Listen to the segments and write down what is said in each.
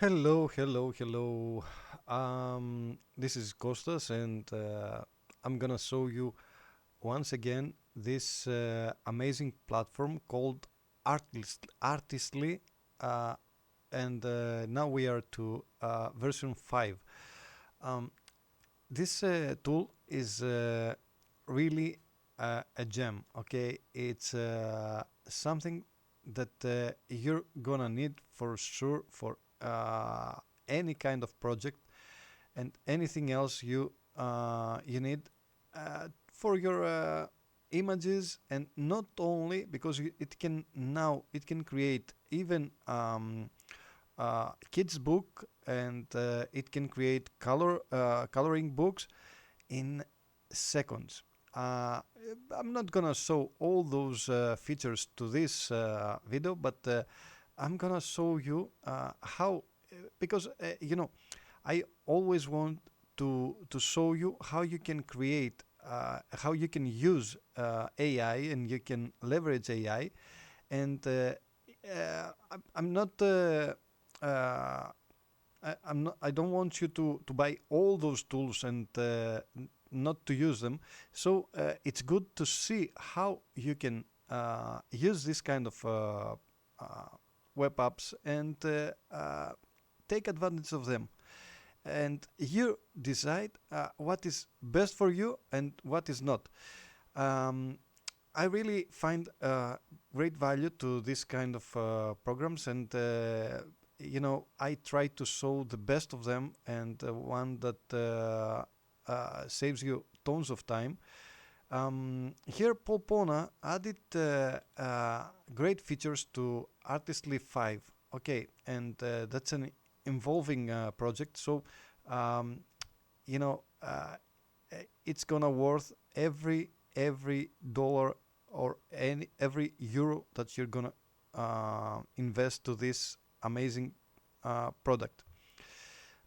Hello, hello, hello. This is Costas, and I'm gonna show you once again this amazing platform called Artistly, uh, and now we are to version 5. Um, this tool is really a gem. Okay, it's something that you're gonna need for sure for any kind of project and anything else you need for your images, and not only because it can create even kids book, and it can create coloring books in seconds. Uh, I'm not gonna show all those features to this video, but I'm gonna show you how, because I always want to show you how you can create, how you can use AI and you can leverage AI, and I'm not. I'm not. I don't want you to buy all those tools and not to use them. So it's good to see how you can use this kind of web apps and take advantage of them. And you decide what is best for you and what is not. Um, I really find great value to this kind of programs, and I try to show the best of them, and one that saves you tons of time. Here, Polpona added great features to Artistly 5. Okay, and that's an involving project, so um, you know it's gonna worth every dollar or every euro that you're gonna invest to this amazing product.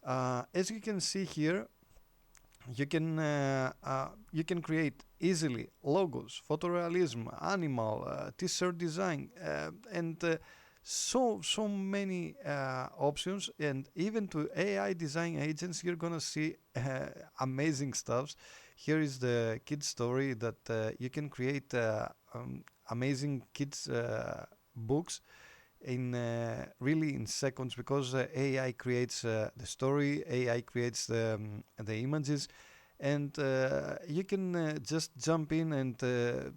As you can see here, you can create easily logos, photorealism, animal, t-shirt design, and so many options. And even to AI design agents, you're gonna see amazing stuffs. Here is the kids story that you can create amazing kids books in really in seconds, because AI creates the story, AI creates the images, and you can just jump in and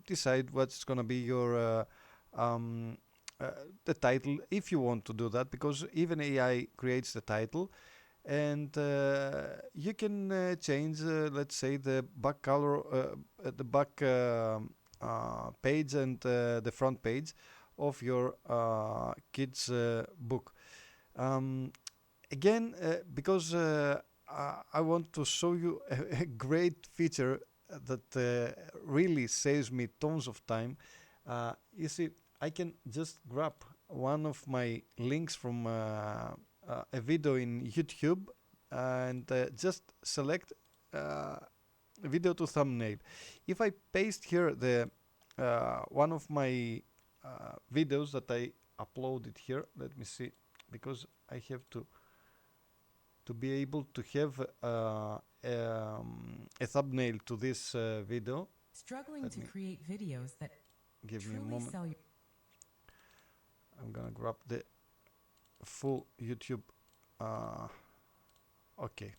decide what's gonna be your um, uh, the title if you want to do that, because even AI creates the title, and you can change, let's say, the back color, the back page, and the front page of your kids book. Um, Again, because I want to show you a great feature that really saves me tons of time. You see, I can just grab one of my links from a video in YouTube, and just select video to thumbnail. If I paste here the one of my videos that I uploaded here, let me see, because I have to be able to have a thumbnail to this video. Struggling Let to me create videos that give me a truly moment. sell your I'm gonna grab the full YouTube. Uh, okay,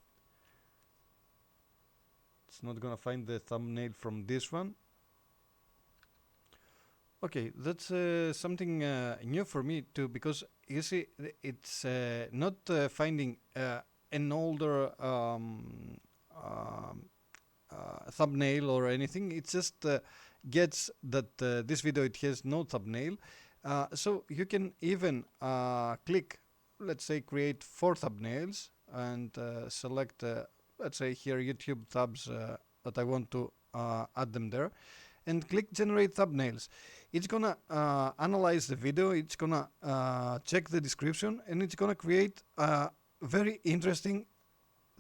it's not gonna find the thumbnail from this one. Okay, that's something new for me too, because you see, it's not finding an older um, thumbnail or anything. It just gets that this video it has no thumbnail, so you can even click, let's say, create 4 thumbnails, and select, let's say here, YouTube tabs that I want to add them there, and click generate thumbnails. It's gonna analyze the video, it's gonna check the description, and it's gonna create very interesting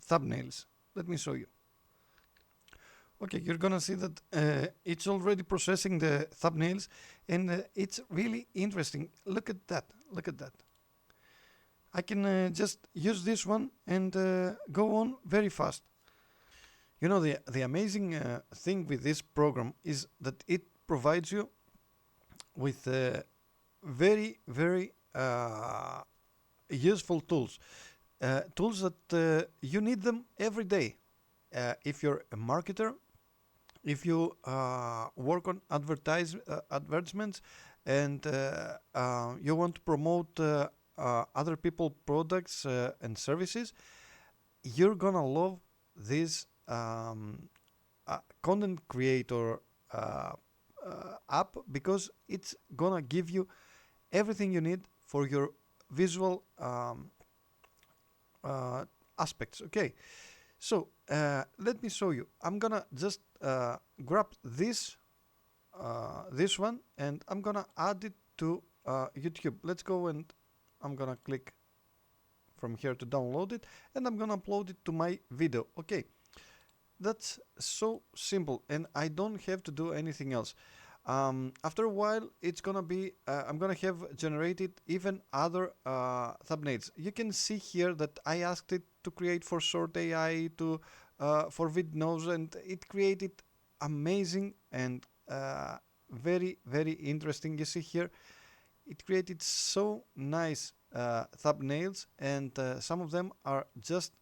thumbnails. Let me show you. Okay, you're gonna see that it's already processing the thumbnails, and it's really interesting. Look at that. Look at that. I can just use this one and go on very fast. You know, the amazing thing with this program is that it provides you with very, very useful tools. Tools that you need them every day. If you're a marketer, if you work on advertisements, and you want to promote other people products and services, you're gonna love this content creator app, because it's gonna give you everything you need for your visual aspects. Okay, so let me show you. I'm gonna just grab this one, and I'm gonna add it to YouTube. Let's go, and I'm gonna click from here to download it, and I'm gonna upload it to my video. Okay, that's so simple, and I don't have to do anything else. After a while, it's gonna be I'm gonna have generated even other thumbnails. You can see here that I asked it to create for short AI, to for videos, and it created amazing and very, very interesting. You see here, it created so nice thumbnails, and some of them are just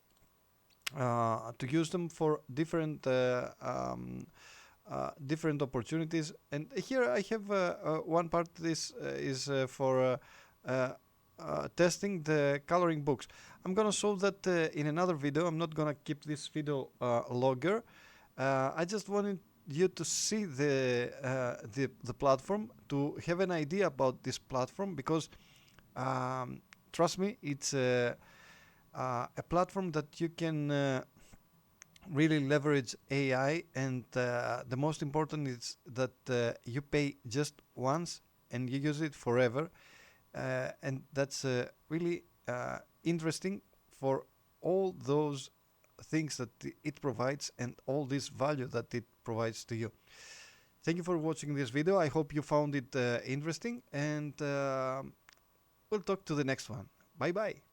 to use them for different opportunities. And here I have one part. This is for testing the coloring books. I'm gonna show that in another video. I'm not gonna keep this video longer. I just wanted you to see the platform, to have an idea about this platform, because trust me, it's a platform that you can really leverage AI, and the most important is that you pay just once and you use it forever, and that's really interesting for all those things that it provides and all this value that it provides to you. Thank you for watching this video. I hope you found it interesting, and we'll talk to the next one. Bye bye.